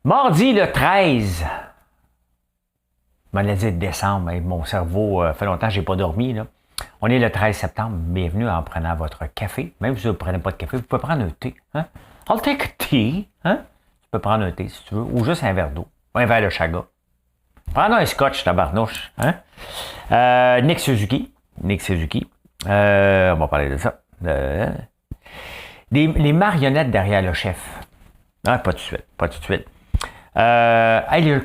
Mardi le 13. Je m'en ai dit décembre, mais mon cerveau fait longtemps que je n'ai pas dormi. Là. On est le 13 septembre. Bienvenue en prenant votre café. Même si vous ne prenez pas de café, vous pouvez prendre un thé. Hein? I'll take a tea. Hein? Tu peux prendre un thé si tu veux, ou juste un verre d'eau. Un verre de chaga. Prends un scotch, tabarnouche. Hein? Nick Suzuki. On va parler de ça. Les marionnettes derrière le chef. Ah, pas tout de suite.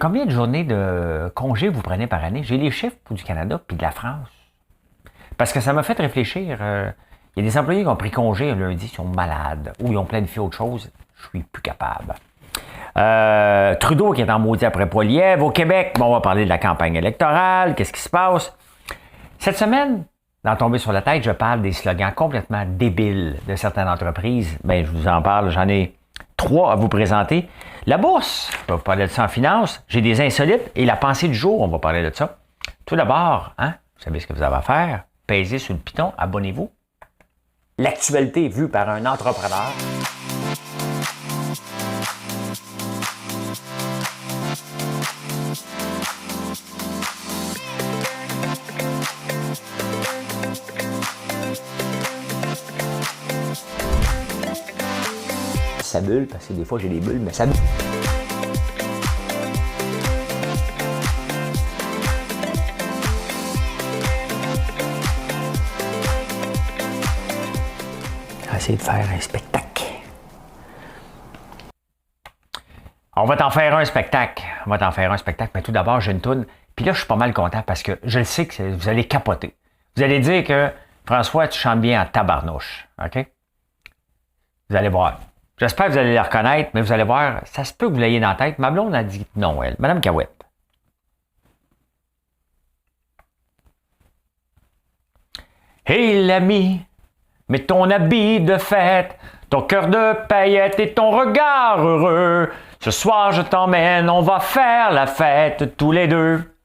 Combien de journées de congé vous prenez par année? J'ai les chiffres du Canada puis de la France. Parce que ça m'a fait réfléchir. Il y a des employés qui ont pris congé lundi, ils sont malades, ou ils ont planifié autre chose. Je suis plus capable. Trudeau qui est en maudit après Poilievre. Au Québec, on va parler de la campagne électorale. Qu'est-ce qui se passe? Cette semaine, dans Tomber sur la tête, je parle des slogans complètement débiles de certaines entreprises. Bien, je vous en parle, j'en ai 3 à vous présenter. La bourse, je vais vous parler de ça en finance. J'ai des insolites et la pensée du jour, on va parler de ça. Tout d'abord, vous savez ce que vous avez à faire. Pèsez sur le piton, abonnez-vous. L'actualité vue par un entrepreneur. Ça bulle, parce que des fois j'ai des bulles, mais ça bulle. On va essayer de faire un spectacle. On va t'en faire un spectacle. Mais tout d'abord, j'ai une toune. Puis là, je suis pas mal content parce que je le sais que vous allez capoter. Vous allez dire que François, tu chantes bien en tabarnouche. OK? Vous allez voir. J'espère que vous allez la reconnaître, mais vous allez voir, ça se peut que vous l'ayez dans la tête. Ma blonde a dit non, elle. Madame Cahouette. Hey l'ami, mets ton habit de fête, ton cœur de paillettes et ton regard heureux. Ce soir, je t'emmène, on va faire la fête tous les deux.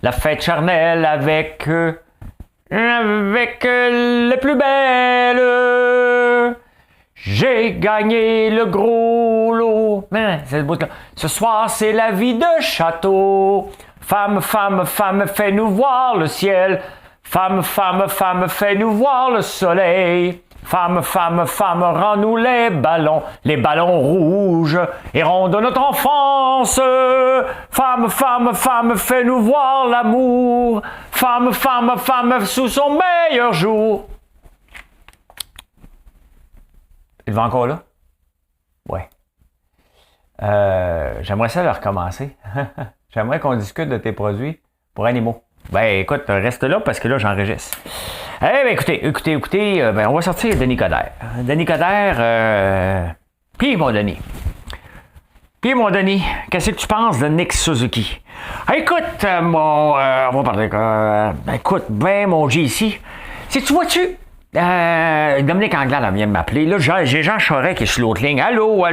La fête charnelle avec les plus belles. J'ai gagné le gros lot. C'est le bout de... Ce soir, c'est la vie de château. Femme, femme, femme, fais-nous voir le ciel. Femme, femme, femme, fais-nous voir le soleil. Femme, femme, femme, rends-nous les ballons rouges et ronds de notre enfance. Femme, femme, femme, fais-nous voir l'amour. Femme, femme, femme, sous son meilleur jour. Il va encore là? Ouais. J'aimerais ça le recommencer. J'aimerais qu'on discute de tes produits pour animaux. Ben, écoute, reste là parce que là, j'enregistre. Eh bien, écoutez, on va sortir Denis Coderre. Denis Coderre, puis mon Denis. Qu'est-ce que tu penses de Nick Suzuki? Écoute, on va parler. Écoute, mon JC. Tu vois-tu? Dominique Anglade vient de m'appeler. Là, j'ai Jean Charest qui est sur l'autre ligne. Allô?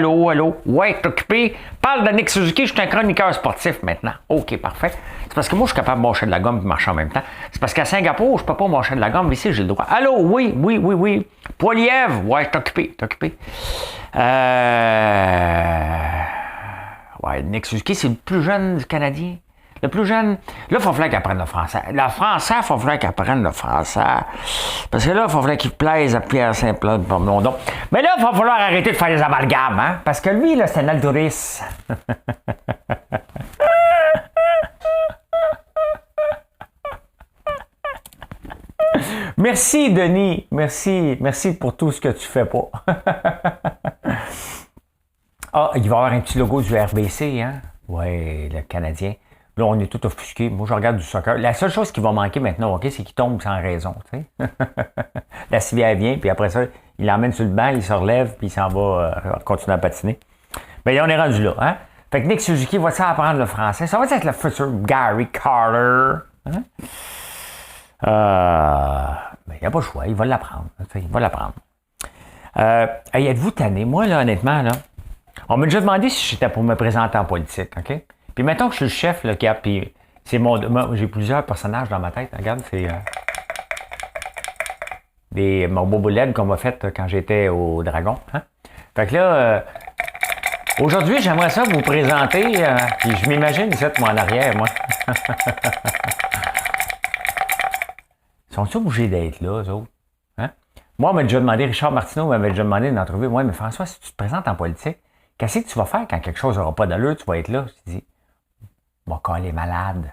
Ouais, t'es occupé? Parle de Nick Suzuki, je suis un chroniqueur sportif maintenant. OK, parfait. C'est parce que moi, je suis capable de mâcher de la gomme et marcher en même temps. C'est parce qu'à Singapour, je peux pas mâcher de la gomme, mais ici, j'ai le droit. Allô? Oui. Poilievre? Ouais, t'es occupé. Ouais, Nick Suzuki, c'est le plus jeune du Canadien. Le plus jeune, là, il va falloir qu'il apprenne le français. Le français, il va falloir qu'il apprenne le français. Parce que là, il va falloir qu'il plaise à Pierre Saint-Claude, pardon. Mais là, il va falloir arrêter de faire des amalgames, hein? Parce que lui, là, c'est un alduriste. Merci, Denis. Merci pour tout ce que tu fais pas. Il va y avoir un petit logo du RBC, hein? Ouais, le Canadien. Là, on est tout offusqué. Moi, je regarde du soccer. La seule chose qui va manquer maintenant, OK, c'est qu'il tombe sans raison. Tu sais? La civière vient, puis après ça, il l'emmène sur le banc, il se relève, puis il s'en va continuer à patiner. Bien, on est rendu là. Hein? Fait que Nick Suzuki va apprendre le français. Ça va être le futur Gary Carter. Hein? Il n'y a pas le choix. Il va l'apprendre. Êtes-vous tanné? Moi, là, honnêtement, là, on m'a déjà demandé si j'étais pour me présenter en politique. OK? Puis mettons que je suis le chef, là, puis c'est j'ai plusieurs personnages dans ma tête. Regarde, c'est mon bobo LED qu'on m'a fait quand j'étais au Dragon. Hein? Fait que là, Aujourd'hui, j'aimerais ça vous présenter, puis je m'imagine, vous êtes moi en arrière, moi. Ils sont-ils obligés d'être là, eux autres? Hein? Moi, on m'a déjà demandé, Richard Martineau m'avait déjà demandé une entrevue. Ouais, mais François, si tu te présentes en politique, qu'est-ce que tu vas faire quand quelque chose n'aura pas d'allure? Tu vas être là. Je dis, m'a collé malade.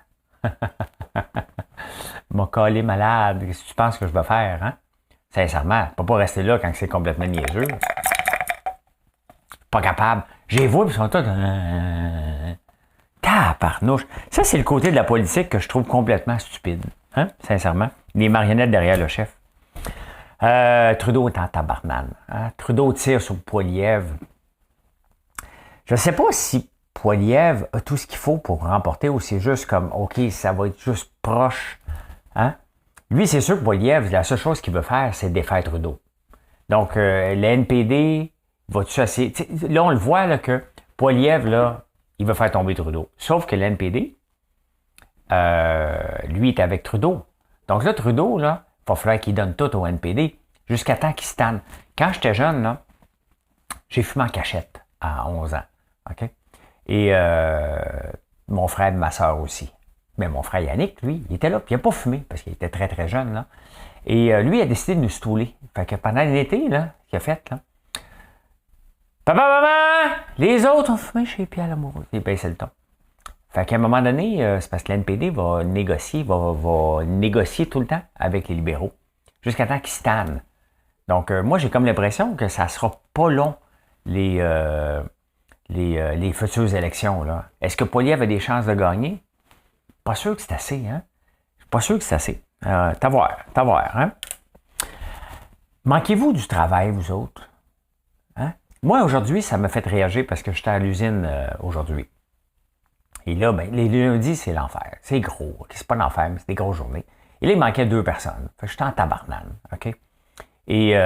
M'a collé malade. Qu'est-ce que tu penses que je vais faire? Hein? Sincèrement, je ne peux pas rester là quand c'est complètement niaiseux. Pas capable. J'ai vu, puis ils sont tous... Tabarnouche. Ça, c'est le côté de la politique que je trouve complètement stupide. Hein? Sincèrement. Les marionnettes derrière le chef. Trudeau est en tabarnane. Hein? Trudeau tire sur Poilievre. Je ne sais pas si Poilievre a tout ce qu'il faut pour remporter ou c'est juste comme, OK, ça va être juste proche. Hein? Lui, c'est sûr que Poilievre, la seule chose qu'il veut faire, c'est défaire Trudeau. Donc, le NPD va-tu assez... Là, on le voit là, que Poilievre, là, il veut faire tomber Trudeau. Sauf que le NPD, lui, est avec Trudeau. Donc là, Trudeau, là, il va falloir qu'il donne tout au NPD jusqu'à temps qu'il se tanne. Quand j'étais jeune, là, j'ai fumé en cachette à 11 ans. OK? Et mon frère et ma soeur aussi. Mais mon frère Yannick, lui, il était là, puis il n'a pas fumé, parce qu'il était très, très jeune, là. Et lui, il a décidé de nous stouler. Fait que pendant l'été, là, qu'il a fait, là, papa, maman, les autres ont fumé chez Pierre Lamoureux. Il baissait le ton. Fait qu'à un moment donné, c'est parce que l'NPD va négocier tout le temps avec les libéraux, jusqu'à temps qu'ils se tannent. Donc, moi, j'ai comme l'impression que ça sera pas long, les futures élections, là. Est-ce que Poilievre a des chances de gagner? Pas sûr que c'est assez, hein? Je suis pas sûr que c'est assez. T'as voir, hein? Manquez-vous du travail, vous autres? Hein? Moi, aujourd'hui, ça m'a fait réagir parce que j'étais à l'usine aujourd'hui. Et là, ben, les lundis, c'est l'enfer. C'est gros. Okay? C'est pas l'enfer, mais c'est des grosses journées. Et là, il manquait 2 personnes. Fait que j'étais en tabarnane. OK? Et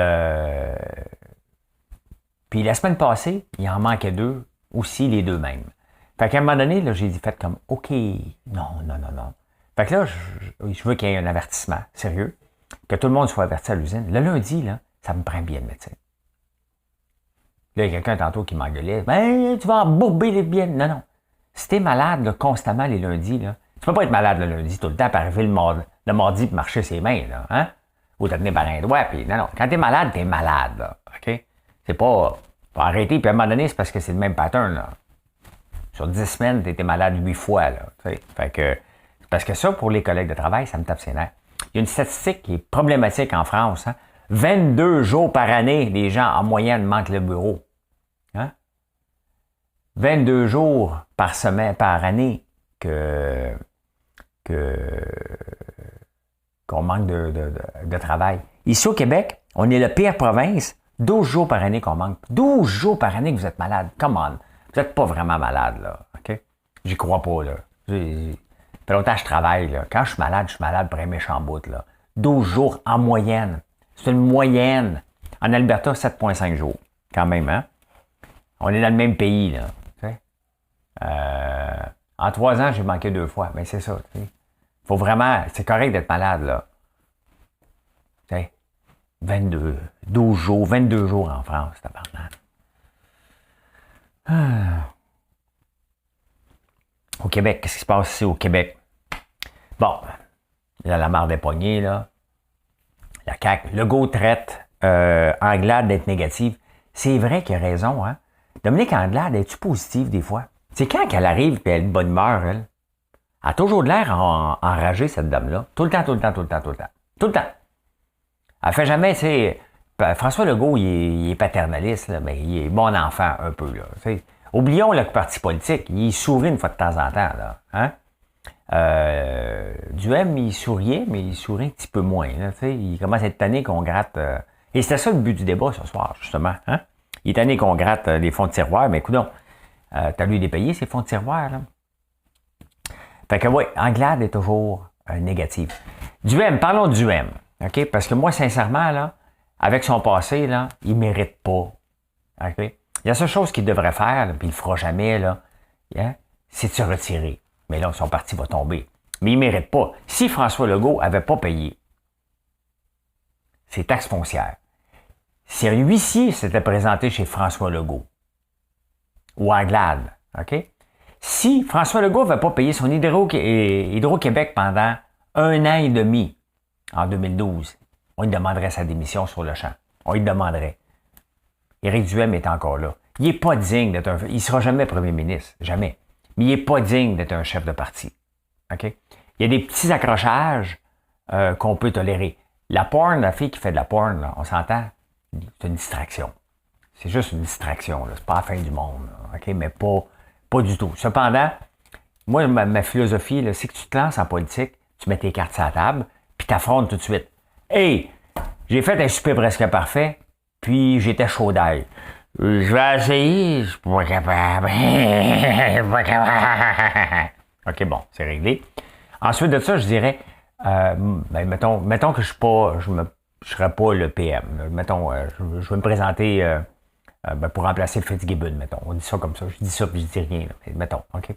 puis la semaine passée, il en manquait 2, aussi les 2 mêmes. Fait qu'à un moment donné, là, j'ai dit, faites comme, OK, non. Fait que là, je veux qu'il y ait un avertissement, sérieux, que tout le monde soit averti à l'usine. Le lundi, là, ça me prend bien le médecin. Là, il y a quelqu'un tantôt qui m'engueulait, ben, tu vas embourber les billets. Non. Si t'es malade là, constamment les lundis, là, tu peux pas être malade le lundi tout le temps, pour arriver le mardi pour marcher ses mains, là, hein? Ou te tenir par un doigt, puis non. Quand t'es malade, là, OK? C'est pas... Faut arrêter, puis à un moment donné, c'est parce que c'est le même pattern, là. Sur 10 semaines, t'étais malade 8 fois, là, tu sais. Fait que... Parce que ça, pour les collègues de travail, ça me tape ses nerfs. Il y a une statistique qui est problématique en France, hein? 22 jours par année, les gens, en moyenne, manquent le bureau. Hein? 22 jours par semaine, par année qu'on manque de travail. Ici au Québec, on est la pire province. 12 jours par année qu'on manque. 12 jours par année que vous êtes malade. Come on. Vous n'êtes pas vraiment malade, là. OK? J'y crois pas, là. Ça fait longtemps que je travaille, là. Quand je suis malade pour un méchant bout, là. 12 jours en moyenne. C'est une moyenne. En Alberta, 7,5 jours. Quand même, hein? On est dans le même pays, là. En 3 ans, j'ai manqué 2 fois. Mais c'est ça, tu sais. Faut vraiment... C'est correct d'être malade, là. Tu sais, 12 jours, 22 jours en France, tabarnak. Au Québec, qu'est-ce qui se passe ici au Québec? Bon, là, la marre des poignées, là. La CAQ, Legault traite Anglade d'être négative. C'est vrai qu'il a raison, hein? Dominique Anglade, es-tu positive des fois? C'est quand qu'elle arrive et elle est de bonne humeur, elle? Elle a toujours de l'air enragée, cette dame-là. Tout le temps. Elle fait jamais, tu sais... François Legault, il est paternaliste, là, mais il est bon enfant un peu, là. T'sais. Oublions le parti politique. Il sourit une fois de temps en temps, là. Hein? Duhem, il souriait, mais il sourit un petit peu moins. Là, il commence à être tanné qu'on gratte... Et c'était ça le but du débat ce soir, justement. Hein? Il est tanné qu'on gratte les fonds de tiroir, mais écoute donc, t'as lui dépayer ces fonds de tiroir, là. Fait que oui, Anglade est toujours négative. Duhem, parlons de Duhem. OK? Parce que moi, sincèrement, là, avec son passé, là, il mérite pas. OK? La seule chose qu'il devrait faire, là, puis il le fera jamais, là, hein, c'est de se retirer. Mais là, son parti va tomber. Mais il mérite pas. Si François Legault avait pas payé ses taxes foncières, si un huissier s'était présenté chez François Legault, ou Anglade. OK? Si François Legault ne va pas payer son Hydro-Québec pendant 1 an et demi, en 2012, on lui demanderait sa démission sur le champ. On lui demanderait. Éric Duhem est encore là. Il n'est pas digne d'être il ne sera jamais premier ministre. Jamais. Mais il n'est pas digne d'être un chef de parti. OK? Il y a des petits accrochages qu'on peut tolérer. La porn, la fille qui fait de la porn, là, on s'entend, c'est une distraction. C'est juste une distraction. C'est pas la fin du monde. Là, OK? Mais pas du tout. Cependant, moi, ma philosophie, c'est que tu te lances en politique, tu mets tes cartes sur la table, puis t'affrontes tout de suite. Hey, j'ai fait un souper presque parfait, puis j'étais chaud d'ail. Je vais essayer, je suis pas capable. Je suis pas capable. OK, bon, c'est réglé. Ensuite de ça, je dirais, mettons que je serais pas le PM. Mettons, je vais me présenter pour remplacer Fitzgibbon, mettons. On dit ça comme ça. Je dis ça, puis je dis rien. Là, mais mettons, OK.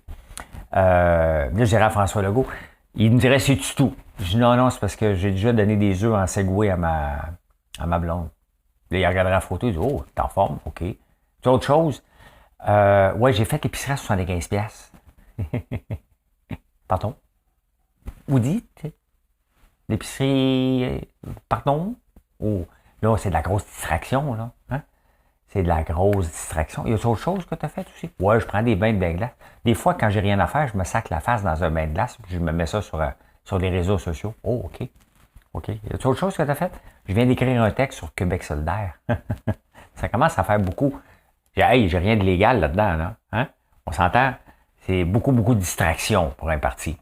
Là, je dirais à François Legault, il me dirait, c'est-tu tout? Je dis, non, c'est parce que j'ai déjà donné des œufs en Segway à ma blonde. Là, il regarderait la photo, il dit, oh, t'es en forme, OK. Tu as autre chose? Ouais, j'ai fait l'épicerie à 75$. Pardon? Vous dites? L'épicerie, pardon? Oh, là, c'est de la grosse distraction, là. Hein? C'est de la grosse distraction. Y a autre chose que tu as fait aussi? Ouais, je prends des bains de glace. Des fois, quand j'ai rien à faire, je me sac la face dans un bain de glace, puis je me mets ça sur les réseaux sociaux. Oh, OK. OK. Y a autre chose que tu as fait? Je viens d'écrire un texte sur Québec solidaire. Ça commence à faire beaucoup. Hey, j'ai rien de légal là-dedans, là. Hein? On s'entend? C'est beaucoup de distractions pour un parti.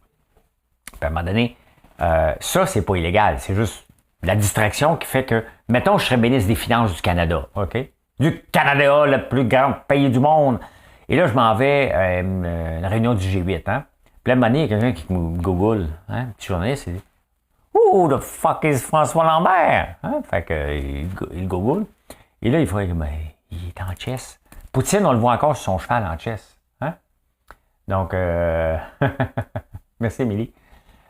Puis à un moment donné, ça, c'est pas illégal. C'est juste la distraction qui fait que, mettons, je serais ministre des Finances du Canada, OK? Du Canada, le plus grand pays du monde. Et là, je m'en vais à une réunion du G8, hein? Puis là, à un moment donné, il y a quelqu'un qui me google, hein? Un petit journaliste, il dit « Who the fuck is François Lambert? » Hein? Fait que, il google. Et là, il faudrait que, il est en chess. Poutine, on le voit encore sur son cheval en chess. Hein? Donc, merci, Émilie.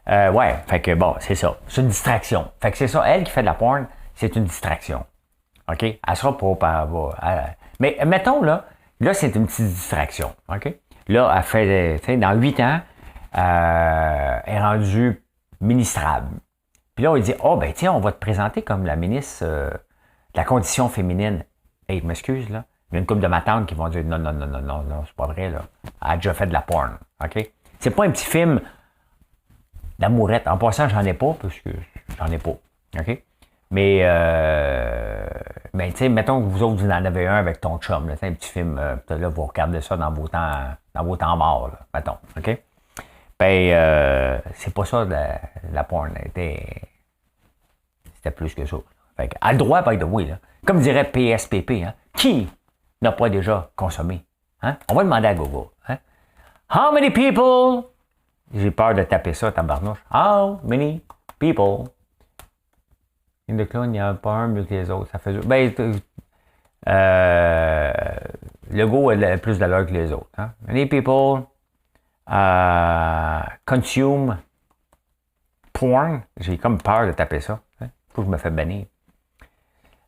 Ouais, fait que bon, c'est ça. C'est une distraction. Fait que c'est ça. Elle qui fait de la porn, c'est une distraction. OK? Elle sera pas. Mais mettons, là, c'est une petite distraction. OK? Là, elle fait, dans 8 ans, elle est rendue ministrable. Puis là, on lui dit, oh, ben, tiens, on va te présenter comme la ministre de la condition féminine. Hey, je m'excuse, là. Il y a une couple de ma tante qui vont dire, non, c'est pas vrai, là. Elle a déjà fait de la porn. OK? C'est pas un petit film d'amourette. En passant, j'en ai pas, parce que j'en ai pas. OK? Mais tu sais, mettons que vous autres, vous en avez un avec ton chum. Là, un petit film, là, vous regardez ça dans vos temps morts, là, mettons. OK? Ben, c'est pas ça, la porn. C'était plus que ça. Fait que, à le droit, by the way, là. Comme dirait PSPP, hein? Qui n'a pas déjà consommé? Hein? On va demander à Google. Hein? How many people... J'ai peur de taper ça, tabarnouche. How many people in the clone, il n'y en a pas un mieux que les autres. Ça fait... Ben, le go a plus de l'heure que les autres. Hein? Many people consume porn. J'ai comme peur de taper ça. Hein? Faut que je me fasse bannir.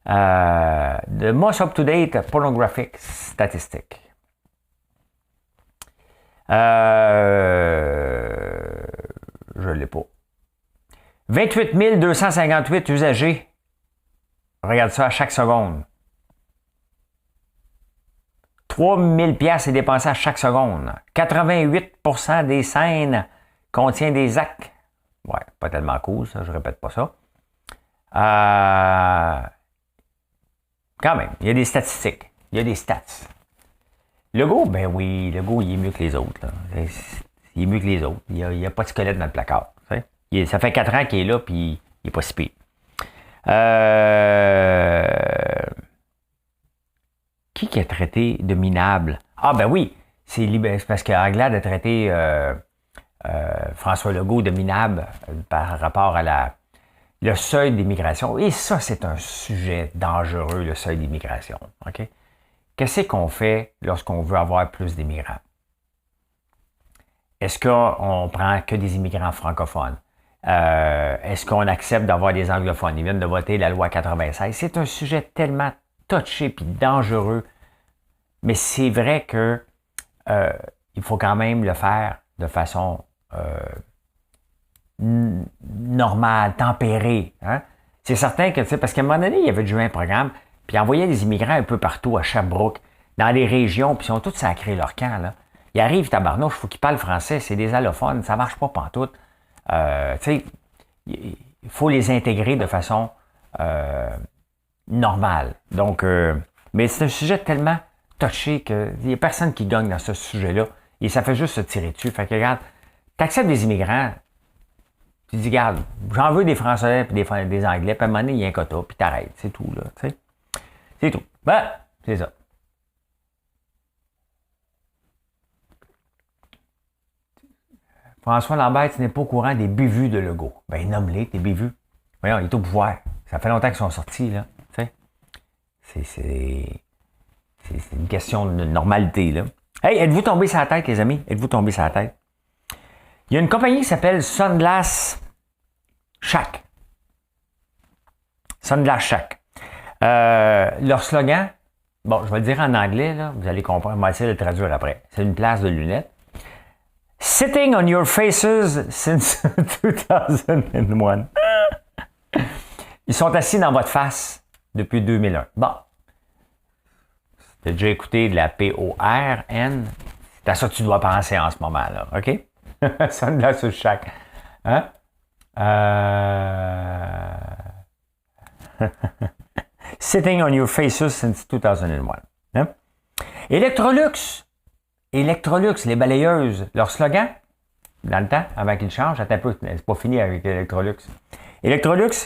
The most up-to-date pornographic statistic. Je l'ai pas. 28 258 usagers. Regarde ça à chaque seconde. 3 000 piastres est dépensé à chaque seconde. 88% des scènes contient des actes. Ouais, pas tellement cool, ça, je répète pas ça. Quand même, il y a des statistiques. Il y a des stats. Legault, ben oui, Legault, il est mieux que les autres. Là. Il est mieux que les autres. Il n'y a pas de squelette dans le placard. Ça fait 4 ans qu'il est là, puis il n'est pas si pire. Qui a traité de minable? Ah ben oui, c'est parce qu'Anglade a traité François Legault de minable par rapport à le seuil d'immigration. Et ça, c'est un sujet dangereux, le seuil d'immigration. OK? Qu'est-ce qu'on fait lorsqu'on veut avoir plus d'immigrants? Est-ce qu'on prend que des immigrants francophones? Est-ce qu'on accepte d'avoir des anglophones? Ils viennent de voter la loi 96. C'est un sujet tellement touché et dangereux Mais c'est vrai que il faut quand même le faire de façon normale, tempérée. Hein? C'est certain que, tu sais, parce qu'à un moment donné, il y avait déjà un programme, puis il envoyait des immigrants un peu partout, à Sherbrooke, dans les régions, puis ils sont tous sacrés leur camp, là. Ils arrivent, tabarnouche, il faut qu'ils parlent français, c'est des allophones, ça marche pas pantoute. Tu sais, il faut les intégrer de façon normale. Donc, mais c'est un sujet tellement touché qu'il n'y a personne qui gagne dans ce sujet-là, et ça fait juste se tirer dessus. Fait que, regarde, tu acceptes des immigrants, tu dis, regarde, j'en veux des Français puis des Anglais, puis à un moment donné, il y a un quota, puis t'arrêtes, c'est tout, là, tu sais. C'est tout. Ben, c'est ça. François Lambert, tu n'es pas au courant des bévues de Legault. Ben, nomme-les, tes bévues. Voyons, il est au pouvoir. Ça fait longtemps qu'ils sont sortis, là. Tu sais. C'est une question de normalité, là. Hey, êtes-vous tombé sur la tête, les amis? Êtes-vous tombé sur la tête? Il y a une compagnie qui s'appelle Sunglass Shack. Sunglass Shack. Leur slogan, bon, je vais le dire en anglais, là, vous allez comprendre, on va essayer de le traduire après. C'est une place de lunettes. Sitting on your faces since 2001. Ils sont assis dans votre face depuis 2001. Bon. Tu as déjà écouté de la PORN? C'est à ça que tu dois penser en ce moment, là. OK? Sunglass Shack. Hein? Sitting on your faces since 2001. Hein? Electrolux, les balayeuses, leur slogan, dans le temps, avant qu'ils changent, attends un peu, c'est pas fini avec Electrolux. Electrolux, je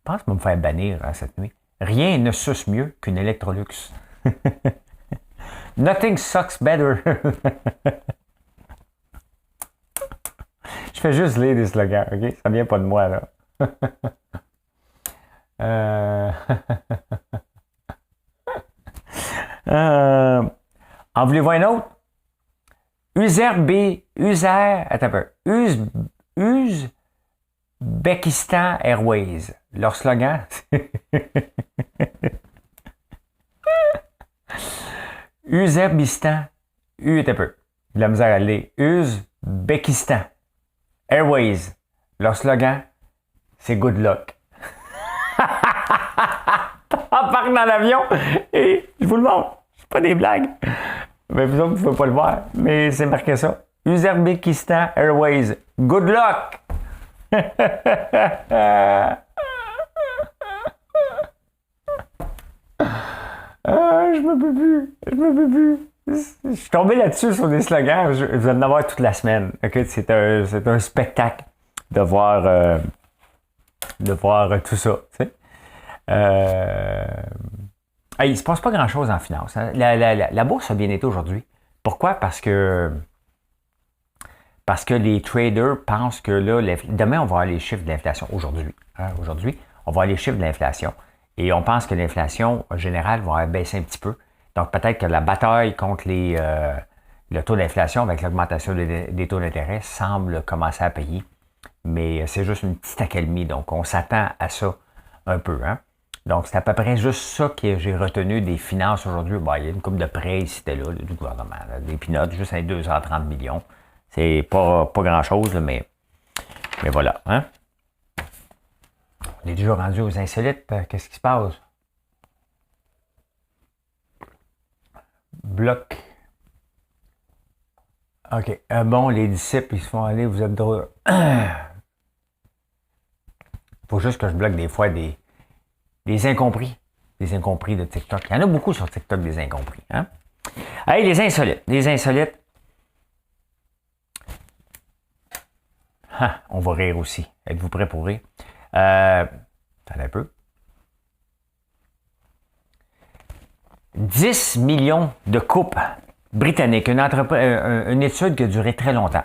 pense qu'on va me faire bannir cette nuit. Rien ne suce mieux qu'une Electrolux. Nothing sucks better. Je fais juste lire des slogans, OK? Ça vient pas de moi, là. En voulez-vous un autre? Uzbekistan Airways. Leur slogan, Uzbekistan, un peu. De la misère à lire. Uzbekistan Airways. Leur slogan, c'est good luck. On part dans l'avion et je vous le montre. C'est pas des blagues. Mais vous autres, vous ne pouvez pas le voir, mais c'est marqué ça. Uzbekistan Airways. Good luck! Je me peux plus. Je suis tombé là-dessus sur des slogans. Je vais en avoir toute la semaine. Okay? C'est un spectacle de voir tout ça. Tu sais. Il ne se passe pas grand-chose en finance. Hein. La bourse a bien été aujourd'hui. Pourquoi? Parce que les traders pensent que là, demain, on va avoir les chiffres de l'inflation. Aujourd'hui, on va avoir les chiffres de l'inflation. Et on pense que l'inflation générale va baisser un petit peu. Donc, peut-être que la bataille contre le taux d'inflation avec l'augmentation des taux d'intérêt semble commencer à payer. Mais c'est juste une petite accalmie. Donc, on s'attend à ça un peu. Hein? Donc, c'est à peu près juste ça que j'ai retenu des finances aujourd'hui. Bon, il y a une couple de prêts ici et là, du gouvernement. Là, des peanuts, juste à 230 millions. C'est pas grand-chose, mais voilà. Hein? On est déjà rendu aux insolites. Qu'est-ce qui se passe? Bloc. OK. Bon, les disciples, ils se font aller, vous êtes drôles. Faut juste que je bloque des fois des incompris. Des incompris de TikTok. Il y en a beaucoup sur TikTok, des incompris. Hein? Allez, les insolites. Les insolites. Ah, on va rire aussi. Êtes-vous prêts pour rire? Attendez un peu. 10 millions de couples britanniques. Une étude qui a duré très longtemps.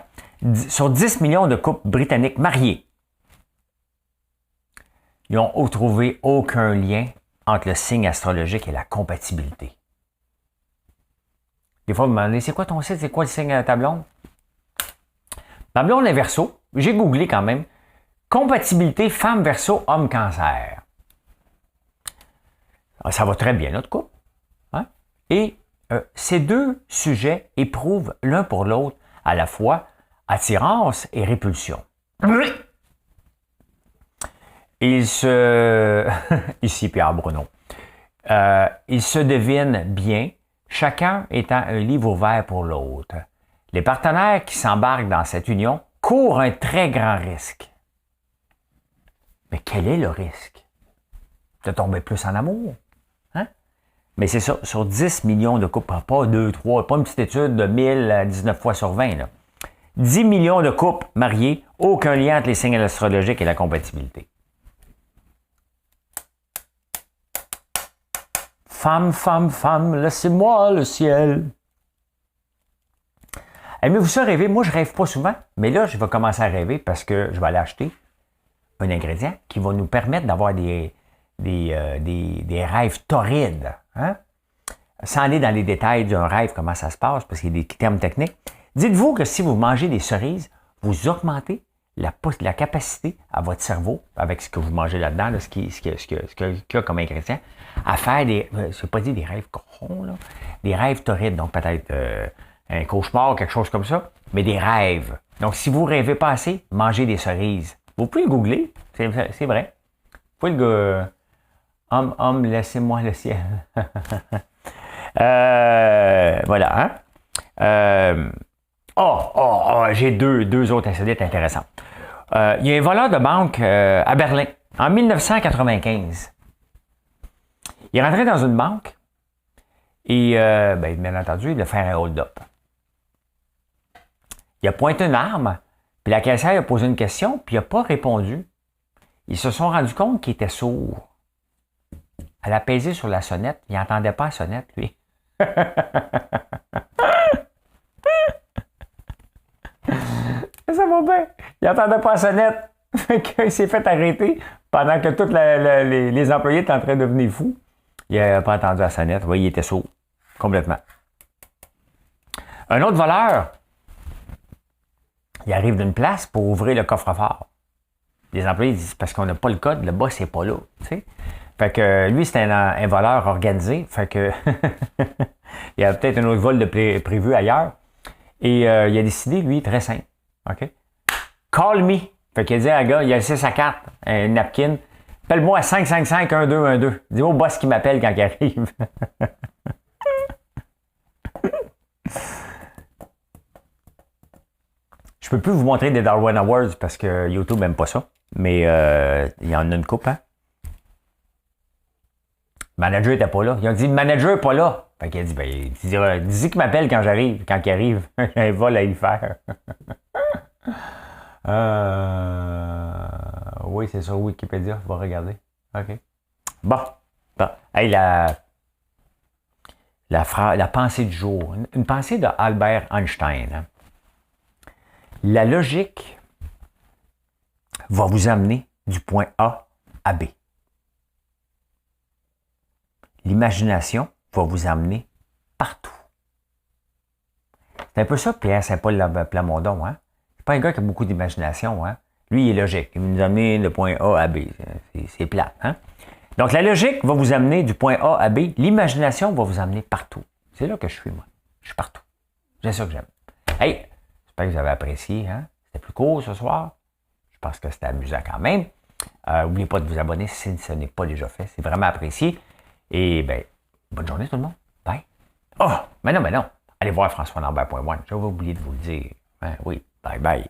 Sur 10 millions de couples britanniques mariés, ils n'ont trouvé aucun lien entre le signe astrologique et la compatibilité. Des fois, vous me demandez, c'est quoi ton signe? C'est quoi le signe de ta blonde? Ma blonde est Verseau. J'ai googlé quand même. Compatibilité femme Verseau, homme Cancer. Ça va très bien, notre couple. Hein? Et ces deux sujets éprouvent l'un pour l'autre à la fois attirance et répulsion. Ils se... Ici, Pierre Bruno. Ils se devinent bien, chacun étant un livre ouvert pour l'autre. Les partenaires qui s'embarquent dans cette union courent un très grand risque. Mais quel est le risque? De tomber plus en amour. Hein? Mais c'est ça, sur 10 millions de couples, pas 2, 3, pas une petite étude de 1000 à 19 fois sur 20. Là. 10 millions de couples mariés, aucun lien entre les signes astrologiques et la compatibilité. Femme, femme, femme, laissez-moi le ciel. Aimez-vous ça rêver? Moi, je rêve pas souvent, mais là, je vais commencer à rêver parce que je vais aller acheter un ingrédient qui va nous permettre d'avoir des rêves torrides. Hein? Sans aller dans les détails d'un rêve, comment ça se passe, parce qu'il y a des termes techniques. Dites-vous que si vous mangez des cerises, vous augmentez la capacité à votre cerveau, avec ce que vous mangez là-dedans, là, ce qu'il y a comme ingrédient, à faire des, je ne vais pas dire des rêves corons, là, des rêves torrides, donc peut-être un cauchemar, quelque chose comme ça, mais des rêves. Donc, si vous rêvez pas assez, mangez des cerises. Vous pouvez le googler, c'est vrai. Vous pouvez le homme, laissez-moi le ciel. Voilà, hein? J'ai deux autres insolites intéressants. Il y a un voleur de banque à Berlin, en 1995. Il est rentré dans une banque et, bien entendu, il a fait un hold-up. Il a pointé une arme, puis la caissière a posé une question, puis il n'a pas répondu. Ils se sont rendus compte qu'il était sourd. Elle a pesé sur la sonnette, il n'entendait pas la sonnette, lui. Ça va bien. Il n'entendait pas la sonnette. Il s'est fait arrêter pendant que tous les employés étaient en train de devenir fous. Il n'a pas entendu la sonnette. Oui, il était sourd. Complètement. Un autre voleur, il arrive d'une place pour ouvrir le coffre-fort. Les employés disent parce qu'on n'a pas le code, le boss n'est pas là. Tu sais? Fait que lui, c'était un voleur organisé. Fait que il y a peut-être un autre vol de prévu ailleurs. Et il a décidé, lui, très simple. OK? Call me. Fait qu'il a dit à un gars, il a laissé sa carte, un napkin. Appelle-moi à 555-1212. Dis au boss qui m'appelle quand il arrive. Je peux plus vous montrer des Darwin Awards parce que YouTube n'aime pas ça. Mais il y en a une coupe, hein? Le manager n'était pas là. Ils ont dit, le manager n'est pas là. Fait qu'il a dit, dis qu'il m'appelle quand j'arrive, quand il arrive. Un vol à y faire. Oui, c'est sur Wikipédia. Je vais regarder. OK. Bon. Hey, la pensée du jour. Une pensée de Albert Einstein. Hein? La logique va vous amener du point A à B. L'imagination va vous amener partout. C'est un peu ça, Pierre Saint-Paul Plamondon, hein? C'est pas un gars qui a beaucoup d'imagination, hein? Lui, il est logique. Il va nous amener le point A à B. C'est plate, hein? Donc, la logique va vous amener du point A à B. L'imagination va vous amener partout. C'est là que je suis, moi. Je suis partout. C'est ça que j'aime. Hey! J'espère que vous avez apprécié, hein? C'était plus court ce soir. Je pense que c'était amusant quand même. N'oubliez pas de vous abonner si ce n'est pas déjà fait. C'est vraiment apprécié. Et bien, bonne journée tout le monde. Bye. Oh, mais non. Allez voir françoislambert.one. J'avais oublié de vous le dire. Oui, bye bye.